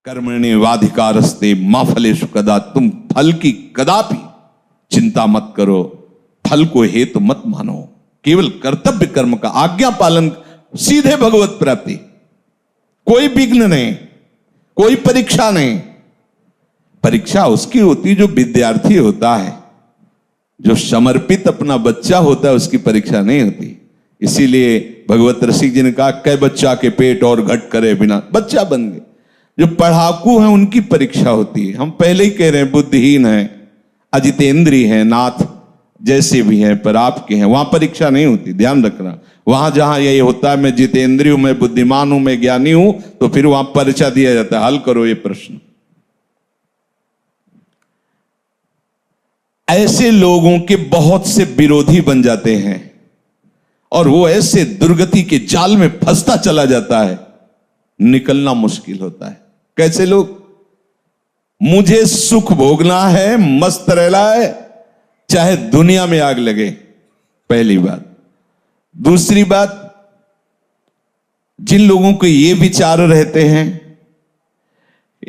कर्मण्येवाधिकारस्ते मा फलेषु कदाचन, तुम फल की कदापि चिंता मत करो, फल को हेतु मत मानो, केवल कर्तव्य कर्म का आज्ञा पालन, सीधे भगवत प्राप्ति, कोई विघ्न नहीं, कोई परीक्षा नहीं। परीक्षा उसकी होती जो विद्यार्थी होता है, जो समर्पित अपना बच्चा होता है, उसकी परीक्षा नहीं होती। इसीलिए भगवत रसिक जी ने कहा, कै बच्चा के पेट और घट करे बिना, बच्चा बन गए। जो पढ़ाकू हैं उनकी परीक्षा होती है। हम पहले ही कह रहे हैं बुद्धिहीन है, अजितेंद्रिय है, नाथ जैसे भी हैं, पर आपके हैं, वहां परीक्षा नहीं होती, ध्यान रखना। वहां जहां ये होता है मैं जितेंद्रिय हूं, मैं बुद्धिमान हूं, मैं ज्ञानी हूं, तो फिर वहां परीक्षा दिया जाता है, हल करो ये प्रश्न। ऐसे लोगों के बहुत से विरोधी बन जाते हैं और वो ऐसे दुर्गति के जाल में फंसता चला जाता है, निकलना मुश्किल होता है। कैसे लोग? मुझे सुख भोगना है, मस्त रहना है, चाहे दुनिया में आग लगे, पहली बात। दूसरी बात, जिन लोगों को ये विचार रहते हैं,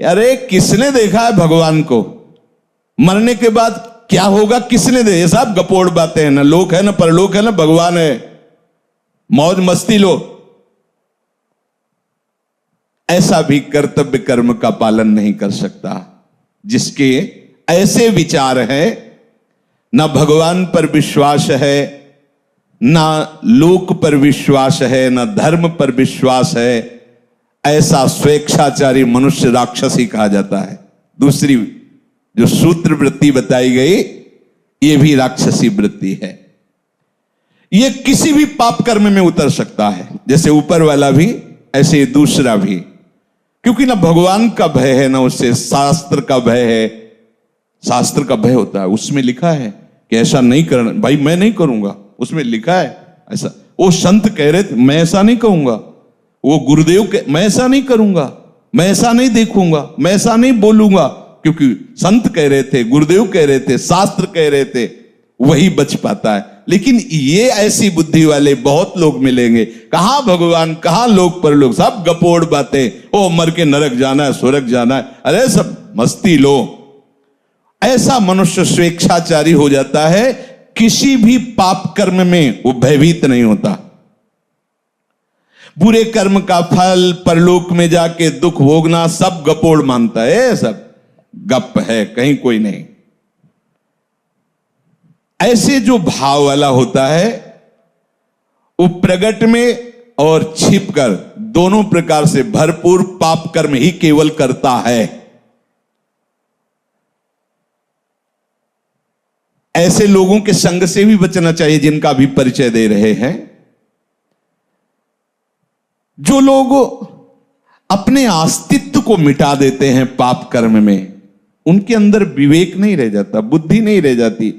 अरे किसने देखा है भगवान को, मरने के बाद क्या होगा किसने दे, ये सब गपोड़ बातें हैं, ना लोक है ना परलोक है ना भगवान है, मौज मस्ती लो। ऐसा भी कर्तव्य कर्म का पालन नहीं कर सकता। जिसके ऐसे विचार है, ना भगवान पर विश्वास है, ना लोक पर विश्वास है, ना धर्म पर विश्वास है, ऐसा स्वेच्छाचारी मनुष्य राक्षस ही कहा जाता है। दूसरी जो सूत्र वृत्ति बताई गई, यह भी राक्षसी वृत्ति है। यह किसी भी पाप कर्म में उतर सकता है, जैसे ऊपर वाला भी ऐसे दूसरा भी, क्योंकि ना भगवान का भय है, ना उससे शास्त्र का भय है। शास्त्र का भय होता है, उसमें लिखा है कि ऐसा नहीं करना, भाई मैं नहीं करूंगा, उसमें लिखा है ऐसा। वो संत कह रहे थे मैं ऐसा नहीं कहूंगा, वो गुरुदेव मैं ऐसा नहीं करूंगा, मैं ऐसा नहीं देखूंगा, मैं ऐसा नहीं बोलूंगा, क्योंकि संत कह रहे थे, गुरुदेव कह रहे थे, शास्त्र कह रहे थे, वही बच पाता है। लेकिन ये ऐसी बुद्धि वाले बहुत लोग मिलेंगे, कहां भगवान कहां लोक परलोक, सब गपोड़ बातें, ओ मर के नरक जाना है, स्वर्ग जाना है, अरे सब मस्ती लो। ऐसा मनुष्य स्वेच्छाचारी हो जाता है, किसी भी पाप कर्म में वो भयभीत नहीं होता। बुरे कर्म का फल, परलोक में जाके दुख भोगना, सब गपोड़ मानता है, सब गप है, कहीं कोई नहीं। ऐसे जो भाव वाला होता है, वो प्रगट में और छिपकर दोनों प्रकार से भरपूर पाप कर्म ही केवल करता है। ऐसे लोगों के संग से भी बचना चाहिए, जिनका भी परिचय दे रहे हैं। जो लोग अपने अस्तित्व को मिटा देते हैं पाप कर्म में, उनके अंदर विवेक नहीं रह जाता, बुद्धि नहीं रह जाती।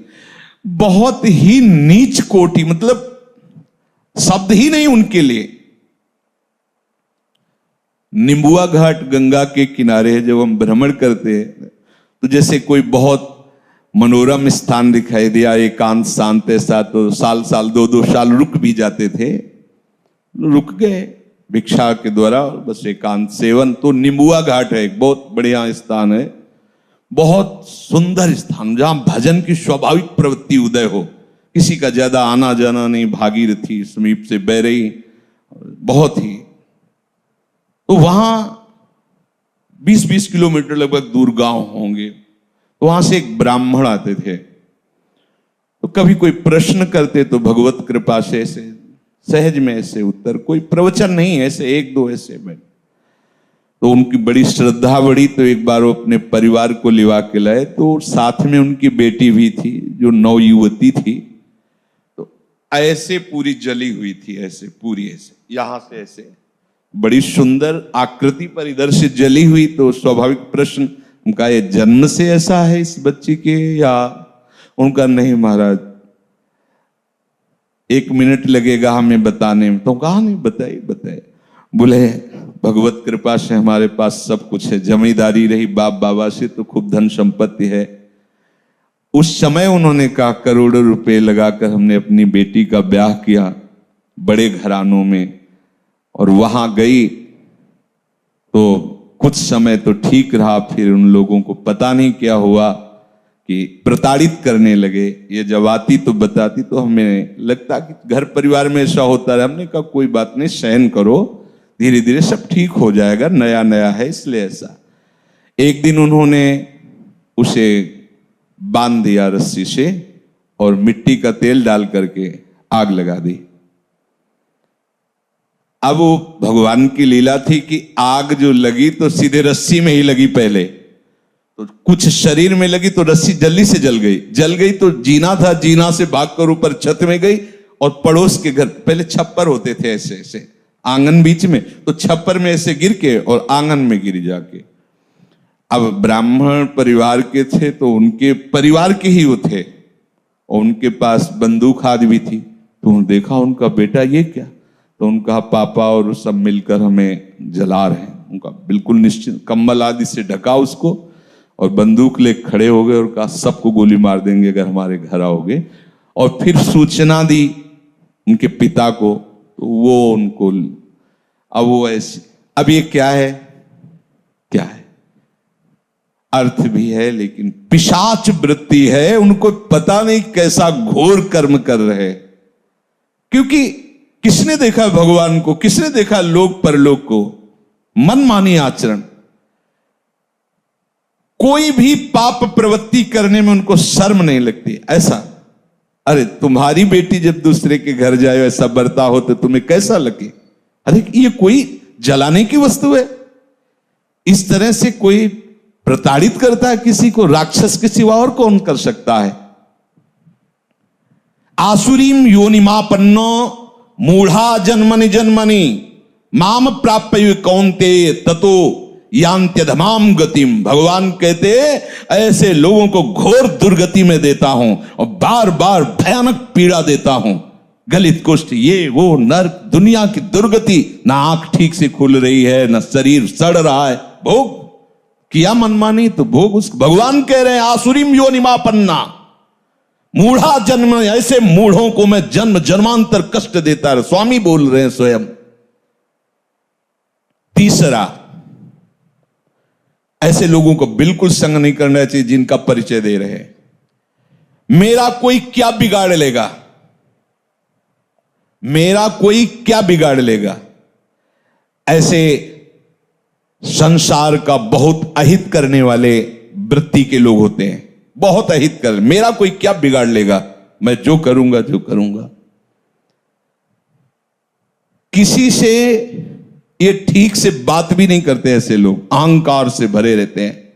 बहुत ही नीच कोटि, मतलब शब्द ही नहीं उनके लिए। निंबुआ घाट गंगा के किनारे जब हम भ्रमण करते हैं, तो जैसे कोई बहुत मनोरम स्थान दिखाई दिया, एकांत शांत ऐसा, तो साल साल 2-2 साल रुक भी जाते थे, रुक गए भिक्षा के द्वारा, बस एकांत सेवन। तो निंबुआ घाट है, एक बहुत बढ़िया स्थान है, बहुत सुंदर स्थान, जहां भजन की स्वाभाविक प्रवृत्ति उदय हो, किसी का ज्यादा आना जाना नहीं, भागीरथी समीप से बह रही, बहुत ही। तो वहां 20-20 किलोमीटर लगभग दूर गांव होंगे, तो वहां से एक ब्राह्मण आते थे, तो कभी कोई प्रश्न करते तो भगवत कृपा से ऐसे सहज में ऐसे उत्तर, कोई प्रवचन नहीं, ऐसे 1-2 ऐसे में। तो उनकी बड़ी श्रद्धा बढ़ी, तो एक बार वो अपने परिवार को लिवा के लाए, तो साथ में उनकी बेटी भी थी जो नवयुवती थी, तो ऐसे पूरी जली हुई थी, ऐसे पूरी, ऐसे यहां से ऐसे बड़ी सुंदर आकृति पर इधर से जली हुई। तो स्वाभाविक प्रश्न उनका, ये जन्म से ऐसा है इस बच्ची के, या? उनका नहीं महाराज, 1 मिनट लगेगा हमें बताने में। तो कहा नहीं, बताए। बोले भगवत कृपा से हमारे पास सब कुछ है, जमींदारी रही बाप बाबा से, तो खूब धन संपत्ति है। उस समय उन्होंने कहा करोड़ों रुपए लगाकर हमने अपनी बेटी का ब्याह किया बड़े घरानों में, और वहां गई तो कुछ समय तो ठीक रहा, फिर उन लोगों को पता नहीं क्या हुआ कि प्रताड़ित करने लगे। ये जब आती तो बताती तो हमें लगता कि घर परिवार में ऐसा होता है। हमने कहा कोई बात नहीं, सहन करो, धीरे धीरे सब ठीक हो जाएगा, नया नया है इसलिए ऐसा। एक दिन उन्होंने उसे बांध दिया रस्सी से और मिट्टी का तेल डाल करके आग लगा दी। अब वो भगवान की लीला थी कि आग जो लगी तो सीधे रस्सी में ही लगी पहले, तो कुछ शरीर में लगी तो रस्सी जल्दी से जल गई तो जीना था, जीना से भागकर ऊपर छत में गई और पड़ोस के घर, पहले छप्पर होते थे ऐसे ऐसे आंगन बीच में, तो छप्पर में ऐसे गिर के और आंगन में गिर जाके। अब ब्राह्मण परिवार के थे तो उनके परिवार के ही वो थे और उनके पास बंदूक आदि भी थी। तो देखा उनका बेटा ये क्या, तो उनका पापा और सब मिलकर हमें जला रहे हैं। उनका बिल्कुल निश्चित कंबल आदि से ढका उसको और बंदूक ले खड़े हो गए और कहा सबको गोली मार देंगे अगर हमारे घर आओगे। और फिर सूचना दी उनके पिता को, तो वो उनको, अब वो ऐसे, अब ये क्या है, क्या है, अर्थ भी है लेकिन पिशाच वृत्ति है। उनको पता नहीं कैसा घोर कर्म कर रहे, क्योंकि किसने देखा भगवान को, किसने देखा लोक परलोक को, मनमानी आचरण। कोई भी पाप प्रवृत्ति करने में उनको शर्म नहीं लगती। ऐसा, अरे तुम्हारी बेटी जब दूसरे के घर जाए ऐसा बर्ताव हो तो तुम्हें कैसा लगे, अरे ये कोई जलाने की वस्तु है। इस तरह से कोई प्रताड़ित करता है किसी को, राक्षस के सिवा और कौन कर सकता है। आसुरीम योनिमापन्नो मूढ़ा जन्मनि जन्मनि माम प्राप्य कौन्तेय ततो यांत्यधमाम गतिम। भगवान कहते ऐसे लोगों को घोर दुर्गति में देता हूं और बार बार भयानक पीड़ा देता हूं, गलित कुष्ठ, ये वो नर्क, दुनिया की दुर्गति। ना आंख ठीक से खुल रही है, ना शरीर सड़ रहा है, भोग किया मनमानी तो भोग उसको। भगवान कह रहे हैं आसुरीम योनिमापन्ना मूढ़ा जन्म, ऐसे मूढ़ों को मैं जन्म जन्मांतर कष्ट देता है। स्वामी बोल रहे हैं स्वयं। तीसरा, ऐसे लोगों को बिल्कुल संग नहीं करना चाहिए जिनका परिचय दे रहे हैं। मेरा कोई क्या बिगाड़ लेगा, मेरा कोई क्या बिगाड़ लेगा, ऐसे संसार का बहुत अहित करने वाले वृत्ति के लोग होते हैं। बहुत अहित कर, मेरा कोई क्या बिगाड़ लेगा, मैं जो करूंगा जो करूंगा। किसी से ये ठीक से बात भी नहीं करते ऐसे लोग, अहंकार से भरे रहते हैं।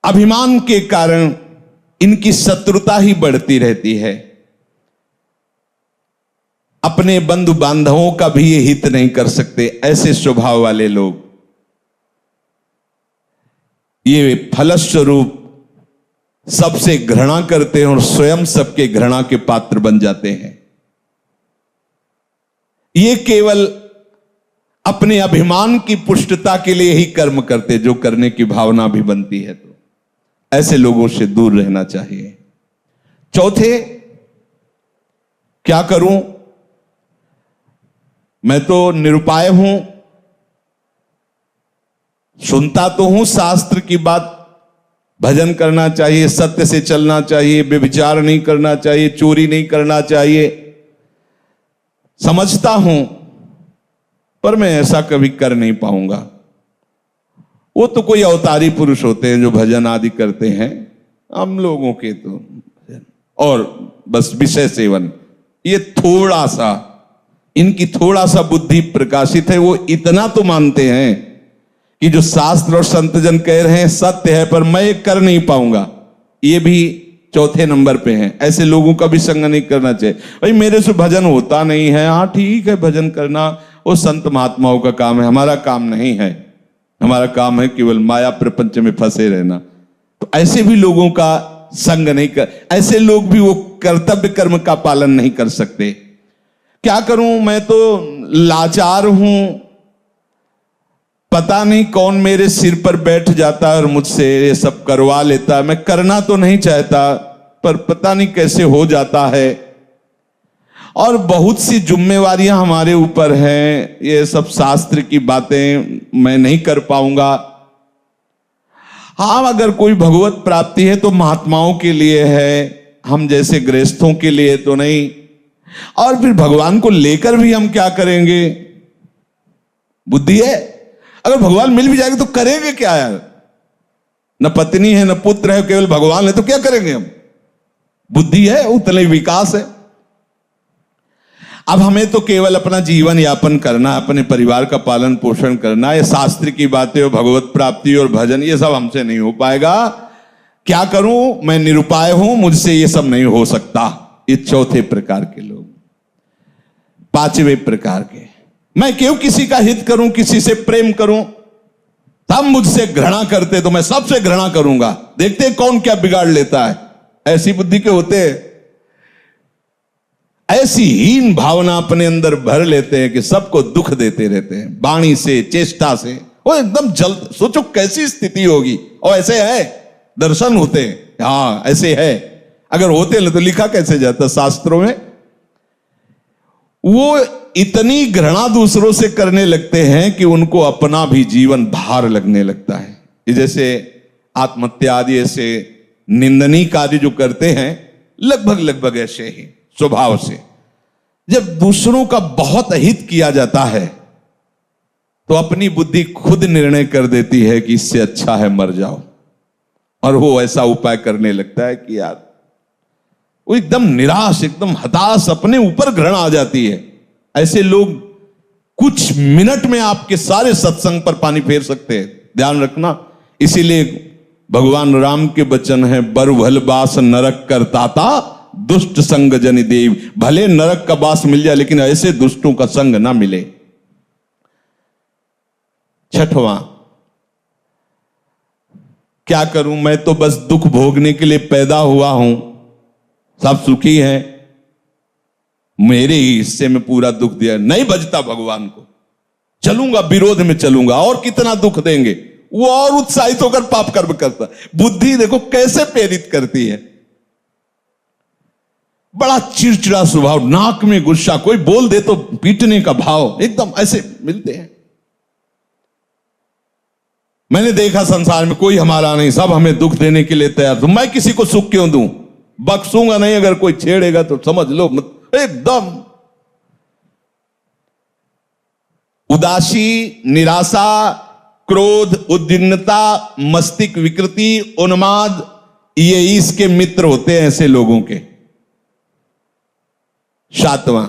अभिमान के कारण इनकी शत्रुता ही बढ़ती रहती है। अपने बंधु बांधवों का भी ये हित नहीं कर सकते ऐसे स्वभाव वाले लोग। ये फलस्वरूप सबसे घृणा करते हैं और स्वयं सबके घृणा के पात्र बन जाते हैं। ये केवल अपने अभिमान की पुष्टता के लिए ही कर्म करते, जो करने की भावना भी बनती है तो ऐसे लोगों से दूर रहना चाहिए। चौथे, क्या करूं, मैं तो निरुपाय हूं, सुनता तो हूं शास्त्र की बात, भजन करना चाहिए, सत्य से चलना चाहिए, व्यभिचार नहीं करना चाहिए, चोरी नहीं करना चाहिए, समझता हूं, पर मैं ऐसा कभी कर नहीं पाऊंगा। वो तो कोई अवतारी पुरुष होते हैं जो भजन आदि करते हैं, हम लोगों के तो और बस विषय सेवन, ये थोड़ा सा, इनकी थोड़ा सा बुद्धि प्रकाशित है। वो इतना तो मानते हैं कि जो शास्त्र और संतजन कह रहे हैं सत्य है, पर मैं कर नहीं पाऊंगा, ये भी चौथे नंबर पे हैं। ऐसे लोगों का भी संग नहीं करना चाहिए। भाई मेरे से भजन होता नहीं है, हाँ ठीक है, भजन करना वो संत महात्माओं का काम है, हमारा काम नहीं है। हमारा काम है केवल माया प्रपंच में फंसे रहना। तो ऐसे भी लोगों का संग नहीं कर, ऐसे लोग भी वो कर्तव्य कर्म का पालन नहीं कर सकते। क्या करूं, मैं तो लाचार हूं, पता नहीं कौन मेरे सिर पर बैठ जाता है और मुझसे ये सब करवा लेता है। मैं करना तो नहीं चाहता, पर पता नहीं कैसे हो जाता है। और बहुत सी जिम्मेवारियां हमारे ऊपर हैं। ये सब शास्त्र की बातें मैं नहीं कर पाऊंगा। हाँ, अगर कोई भगवत प्राप्ति है तो महात्माओं के लिए है, हम जैसे गृहस्थों के लिए तो नहीं। और फिर भगवान को लेकर भी हम क्या करेंगे? बुद्धि है, अगर भगवान मिल भी जाएगा तो करेंगे क्या यार? न पत्नी है, न पुत्र है, केवल भगवान है, तो क्या करेंगे हम? बुद्धि है, उतने विकास है। अब हमें तो केवल अपना जीवन यापन करना, अपने परिवार का पालन पोषण करना। ये शास्त्र की बातें और भगवत प्राप्ति और भजन ये सब हमसे नहीं हो पाएगा। क्या करूं? मैं निरुपाय हूं, मुझसे ये सब नहीं हो सकता। ये चौथे प्रकार के लोग। पांचवें प्रकार के, मैं क्यों किसी का हित करूं, किसी से प्रेम करूं? सब मुझसे घृणा करते तो मैं सबसे घृणा करूंगा, देखते कौन क्या बिगाड़ लेता है। ऐसी बुद्धि के होते हैं, ऐसी हीन भावना अपने अंदर भर लेते हैं कि सबको दुख देते रहते हैं, वाणी से, चेष्टा से। वो एकदम जल्द, सोचो कैसी स्थिति होगी। और ऐसे है, दर्शन होते हैं, हाँ ऐसे है। अगर होते तो लिखा कैसे जाता शास्त्रों में? वो इतनी घृणा दूसरों से करने लगते हैं कि उनको अपना भी जीवन भार लगने लगता है। जैसे आत्महत्या आदि ऐसे निंदनीय कार्य जो करते हैं, लगभग ऐसे ही स्वभाव से। जब दूसरों का बहुत हित किया जाता है तो अपनी बुद्धि खुद निर्णय कर देती है कि इससे अच्छा है मर जाओ। और वो ऐसा उपाय करने लगता है कि यार वो एकदम निराश, एकदम हताश, अपने ऊपर घृणा आ जाती है। ऐसे लोग कुछ मिनट में आपके सारे सत्संग पर पानी फेर सकते हैं, ध्यान रखना। इसीलिए भगवान राम के वचन है, बर भल बास नरक करताता, दुष्ट संग जनि देव। भले नरक का बास मिल जाए लेकिन ऐसे दुष्टों का संग ना मिले। छठवां, क्या करूं, मैं तो बस दुख भोगने के लिए पैदा हुआ हूं, सब सुखी हैं, मेरे ही हिस्से में पूरा दुख दिया। नहीं बजता भगवान को, चलूंगा विरोध में चलूंगा, और कितना दुख देंगे। वो और उत्साहित होकर पाप कर्म करता। बुद्धि देखो कैसे प्रेरित करती है। बड़ा चिड़चिड़ा स्वभाव, नाक में गुस्सा, कोई बोल दे तो पीटने का भाव, एकदम ऐसे मिलते हैं। मैंने देखा संसार में कोई हमारा नहीं, सब हमें दुख देने के लिए तैयार। तो मैं किसी को सुख क्यों दूं? बख्शूंगा नहीं, अगर कोई छेड़ेगा तो समझ लो एकदम उदासी, निराशा, क्रोध, उद्विग्नता, मस्तिष्क विकृति, उन्माद, ये इसके मित्र होते हैं ऐसे लोगों के। सातवां,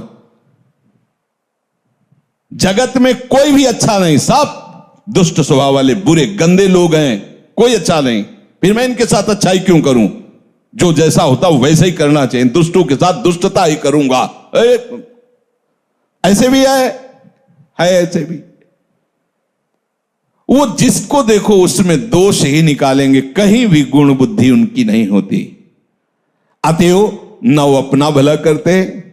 जगत में कोई भी अच्छा नहीं, सब दुष्ट स्वभाव वाले, बुरे गंदे लोग हैं, कोई अच्छा नहीं। फिर मैं इनके साथ अच्छाई क्यों करूं? जो जैसा होता वैसे ही करना चाहिए। दुष्टों के साथ दुष्टता ही करूंगा। ऐसे भी है ऐसे भी। वो जिसको देखो उसमें दोष ही निकालेंगे, कहीं भी गुण बुद्धि उनकी नहीं होती। अतएव न वो अपना भला करते,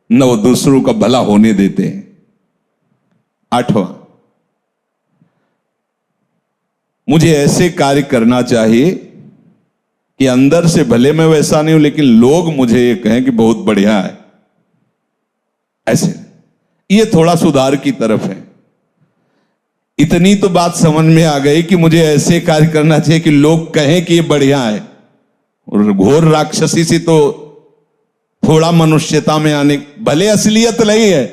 न वो दूसरों का भला होने देते। आठवां, मुझे ऐसे कार्य करना चाहिए कि अंदर से भले मैं वैसा नहीं हूं लेकिन लोग मुझे ये कहें कि बहुत बढ़िया है। ऐसे ये थोड़ा सुधार की तरफ है। इतनी तो बात समझ में आ गई कि मुझे ऐसे कार्य करना चाहिए कि लोग कहें कि ये बढ़िया है। और घोर राक्षसी से तो थोड़ा मनुष्यता में आने, भले असलियत नहीं है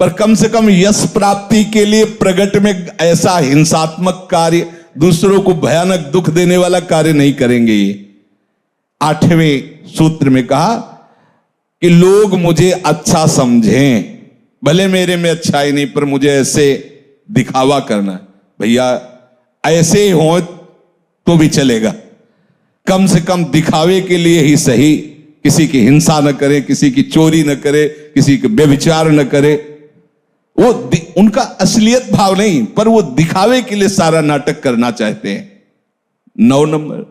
पर कम से कम यश प्राप्ति के लिए प्रगट में ऐसा हिंसात्मक कार्य, दूसरों को भयानक दुख देने वाला कार्य नहीं करेंगे। ये आठवें सूत्र में कहा कि लोग मुझे अच्छा समझें, भले मेरे में अच्छाई नहीं पर मुझे ऐसे दिखावा करना। भैया ऐसे हो तो भी चलेगा, कम से कम दिखावे के लिए ही सही। किसी की हिंसा न करे, किसी की चोरी न करे, किसी के व्यभिचार न करे। वो उनका असलियत भाव नहीं, पर वो दिखावे के लिए सारा नाटक करना चाहते हैं। 9 नंबर,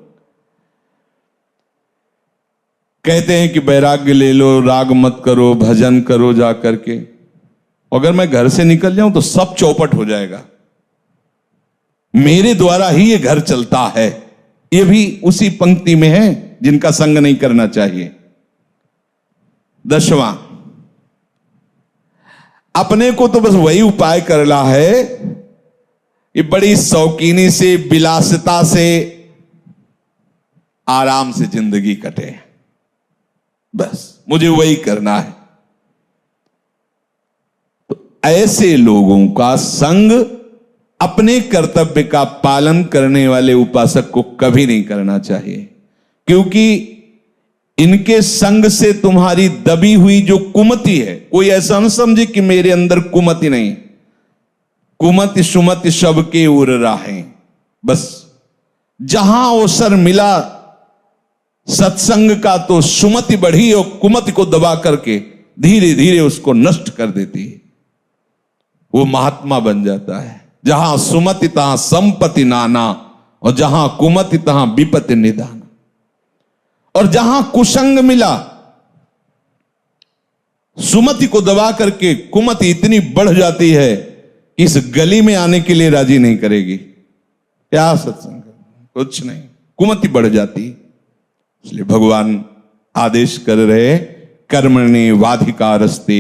कहते हैं कि वैराग्य ले लो, राग मत करो, भजन करो जा करके। अगर मैं घर से निकल जाऊं तो सब चौपट हो जाएगा, मेरे द्वारा ही ये घर चलता है। ये भी उसी पंक्ति में है जिनका संग नहीं करना चाहिए। 10वां, अपने को तो बस वही उपाय करना है कि बड़ी शौकीनी से, विलासिता से, आराम से जिंदगी कटे, बस मुझे वही करना है। तो ऐसे लोगों का संग अपने कर्तव्य का पालन करने वाले उपासक को कभी नहीं करना चाहिए, क्योंकि इनके संग से तुम्हारी दबी हुई जो कुमति है, कोई ऐसा न समझे कि मेरे अंदर कुमति नहीं, कुमति सुमति सबके उर राहें। बस जहां अवसर मिला सत्संग का तो सुमति बढ़ी और कुमति को दबा करके धीरे धीरे उसको नष्ट कर देती है। वो महात्मा बन जाता है। जहां सुमति तहां संपत्ति नाना, और जहां कुमति तहां विपत्ति निदान। और जहां कुसंग मिला, सुमति को दबा करके कुमति इतनी बढ़ जाती है कि इस गली में आने के लिए राजी नहीं करेगी। क्या सत्संग, कुछ नहीं, कुमति बढ़ जाती। इसलिए भगवान आदेश कर रहे, कर्मणि वाधिकारस्ते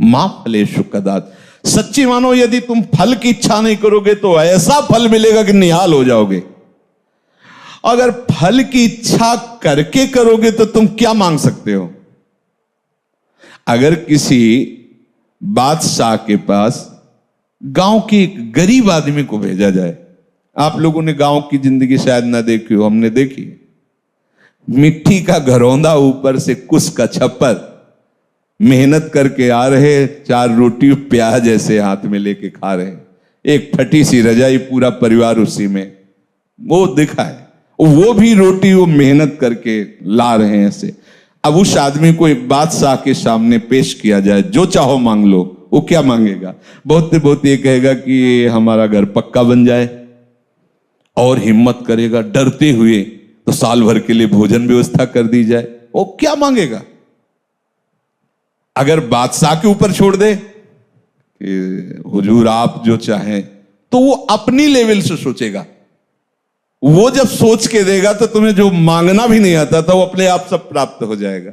मा फलेषु कदाचित्। सच्ची मानो, यदि तुम फल की इच्छा नहीं करोगे तो ऐसा फल मिलेगा कि निहाल हो जाओगे। अगर फल की इच्छा करके करोगे तो तुम क्या मांग सकते हो? अगर किसी बादशाह के पास गांव के एक गरीब आदमी को भेजा जाए, आप लोगों ने गांव की जिंदगी शायद ना देखी हो, हमने देखी। मिट्टी का घरौंदा, ऊपर से कुश का छप्पर, मेहनत करके आ रहे, 4 रोटी प्याज ऐसे हाथ में लेके खा रहे, एक फटी सी रजाई, पूरा परिवार उसी में। वो दिखा है, वो भी रोटी वो मेहनत करके ला रहे हैं ऐसे। अब उस आदमी को एक बादशाह के सामने पेश किया जाए, जो चाहो मांग लो, वो क्या मांगेगा? बहुत ये कहेगा कि हमारा घर पक्का बन जाए, और हिम्मत करेगा डरते हुए तो साल भर के लिए भोजन व्यवस्था कर दी जाए। वो क्या मांगेगा? अगर बादशाह के ऊपर छोड़ दे कि हुजूर आप जो चाहें, तो वो अपनी लेवल से सोचेगा। वो जब सोच के देगा तो तुम्हें जो मांगना भी नहीं आता था वो अपने आप सब प्राप्त हो जाएगा।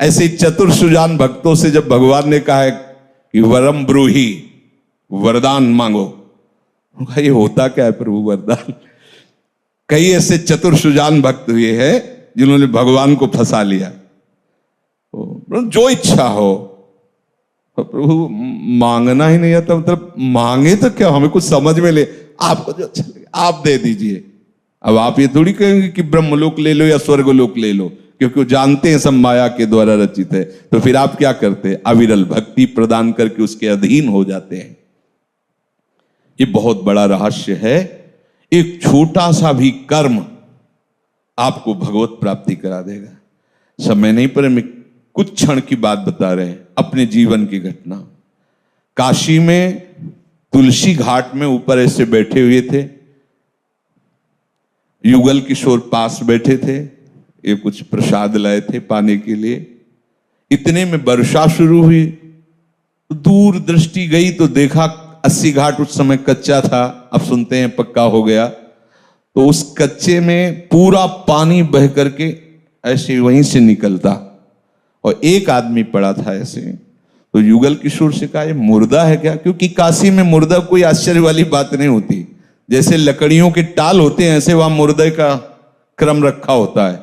ऐसे चतुर सुजान भक्तों से जब भगवान ने कहा है कि वरम ब्रूहि, वरदान मांगो, ये होता क्या है प्रभु वरदान? कई ऐसे चतुर सुजान भक्त हुए हैं जिन्होंने भगवान को फंसा लिया। जो इच्छा हो, प्रभु मांगना ही नहीं आता, मतलब मांगे तो क्या, हमें कुछ समझ में ले, आपको जो अच्छा लगे आप दे दीजिए। अब आप ये थोड़ी कहेंगे कि ब्रह्मलोक ले लो या स्वर्गलोक ले लो, क्योंकि वो जानते हैं सब माया के द्वारा रचित है। तो फिर आप क्या करते हैं? अविरल भक्ति प्रदान करके उसके अधीन हो जाते हैं। ये बहुत बड़ा रहस्य है। एक छोटा सा भी कर्म आपको भगवत प्राप्ति करा देगा। समय नहीं पर मैं कुछ क्षण की बात बता रहे हैं, अपने जीवन की घटना। काशी में तुलसी घाट में ऊपर ऐसे बैठे हुए थे, युगल किशोर पास बैठे थे, ये कुछ प्रसाद लाए थे पाने के लिए। इतने में वर्षा शुरू हुई, दूर दृष्टि गई तो देखा 80 घाट उस समय कच्चा था, अब सुनते हैं पक्का हो गया। तो उस कच्चे में पूरा पानी बह करके ऐसे वहीं से निकलता, और एक आदमी पड़ा था ऐसे। तो युगल किशोर से कहा, ये मुर्दा है क्या? क्योंकि काशी में मुर्दा कोई आश्चर्य वाली बात नहीं होती। जैसे लकड़ियों के टाल होते हैं, ऐसे वहां मुर्दे का क्रम रखा होता है।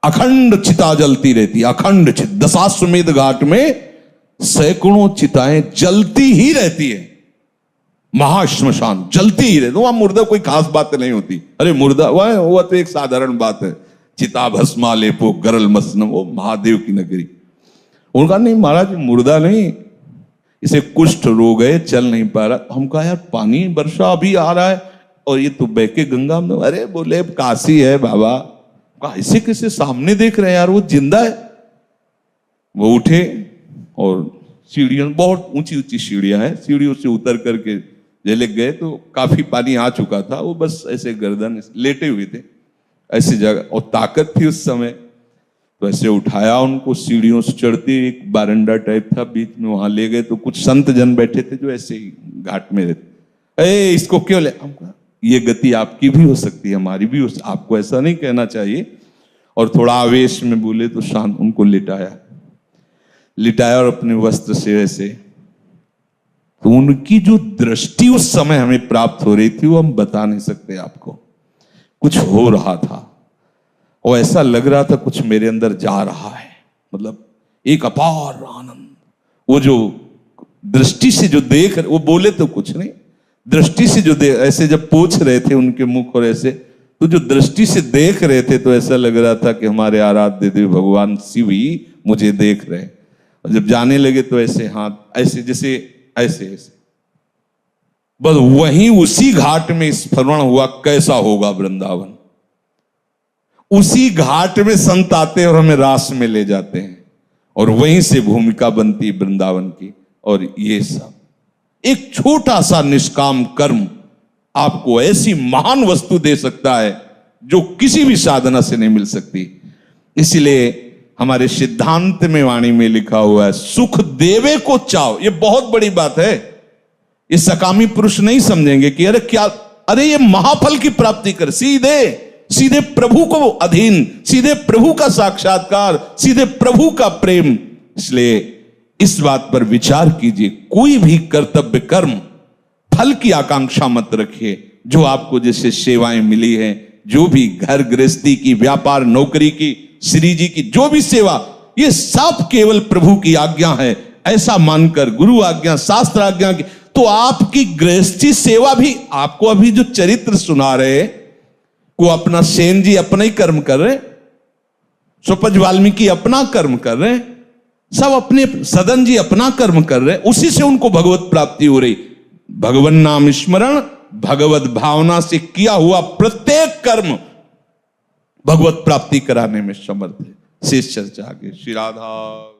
अखंड चिता जलती रहती, अखंड चित। दशाश्वमेध घाट में सैकड़ों चिताएं जलती ही रहती है, महाश्मशान जलती ही रहती। वहां मुर्दा कोई खास बात नहीं होती। अरे मुर्दा वह तो एक साधारण बात है, चिता भस्मा लेपो गरल मसनम, वो महादेव की नगरी। उनका नहीं महाराज, मुर्दा नहीं, इसे कुष्ठ रोग है, चल नहीं पा रहा। हम कहा यार पानी वर्षा अभी आ रहा है और ये तो बह के गंगा में। अरे बोले काशी है बाबा। कहा इसे कैसे सामने देख रहे हैं यार, वो जिंदा है। वो उठे और सीढ़ियों, बहुत ऊंची ऊंची सीढ़ियां हैं, सीढ़ियों से उतर करके जेले गए तो काफी पानी आ चुका था। वो बस ऐसे गर्दन लेटे हुए थे ऐसी जगह, और ताकत थी उस समय। तो ऐसे उठाया उनको, सीढ़ियों से चढ़ते, एक बारंडा टाइप था बीच में, वहां ले गए। तो कुछ संत जन बैठे थे जो ऐसे ही घाट में रहते। इसको क्यों ले? हमको ये गति आपकी भी हो सकती है, हमारी भी हो, आपको ऐसा नहीं कहना चाहिए। और थोड़ा आवेश में बोले तो शांत उनको लिटाया और अपने वस्त्र से ऐसे तो उनकी जो दृष्टि उस समय हमें प्राप्त हो रही थी वो हम बता नहीं सकते आपको। कुछ हो रहा था और ऐसा लग रहा था कुछ मेरे अंदर जा रहा है, मतलब एक अपार आनंद। वो जो दृष्टि से जो देख, वो बोले तो कुछ नहीं, दृष्टि से जो ऐसे जब पूछ रहे थे उनके मुख और ऐसे, तो जो दृष्टि से देख रहे थे तो ऐसा लग रहा था कि हमारे आराध्य देव भगवान शिव ही मुझे देख रहे। और जब जाने लगे तो ऐसे हाथ ऐसे जैसे ऐसे ऐसे, बस वहीं उसी घाट में स्मरण हुआ कैसा होगा वृंदावन। उसी घाट में संत आते और हमें रास में ले जाते हैं और वहीं से भूमिका बनती वृंदावन की। और ये सब एक छोटा सा निष्काम कर्म आपको ऐसी महान वस्तु दे सकता है जो किसी भी साधना से नहीं मिल सकती। इसलिए हमारे सिद्धांत में वाणी में लिखा हुआ है, सुख देवे को चाओ। ये बहुत बड़ी बात है। ये सकामी पुरुष नहीं समझेंगे कि अरे क्या, अरे ये महाफल की प्राप्ति कर, सीधे सीधे प्रभु को अधीन, सीधे प्रभु का साक्षात्कार, सीधे प्रभु का प्रेम। इसलिए इस बात पर विचार कीजिए, कोई भी कर्तव्य कर्म फल की आकांक्षा मत रखिए। जो आपको जैसे सेवाएं मिली हैं, जो भी घर गृहस्थी की, व्यापार नौकरी की, श्री जी की जो भी सेवा, ये सब केवल प्रभु की आज्ञा है ऐसा मानकर, गुरु आज्ञा शास्त्र आज्ञा की, तो आपकी गृहस्थी सेवा भी, आपको अभी जो चरित्र सुना रहे वो अपना सेन जी अपना ही कर्म कर रहे, सुपज वाल्मीकि अपना कर्म कर रहे, सब अपने सदन जी अपना कर्म कर रहे, उसी से उनको भगवत प्राप्ति हो रही। भगवान नाम स्मरण भगवत भावना से किया हुआ प्रत्येक कर्म भगवत प्राप्ति कराने में समर्थ है। शेष चर्चा आगे। श्री राधा।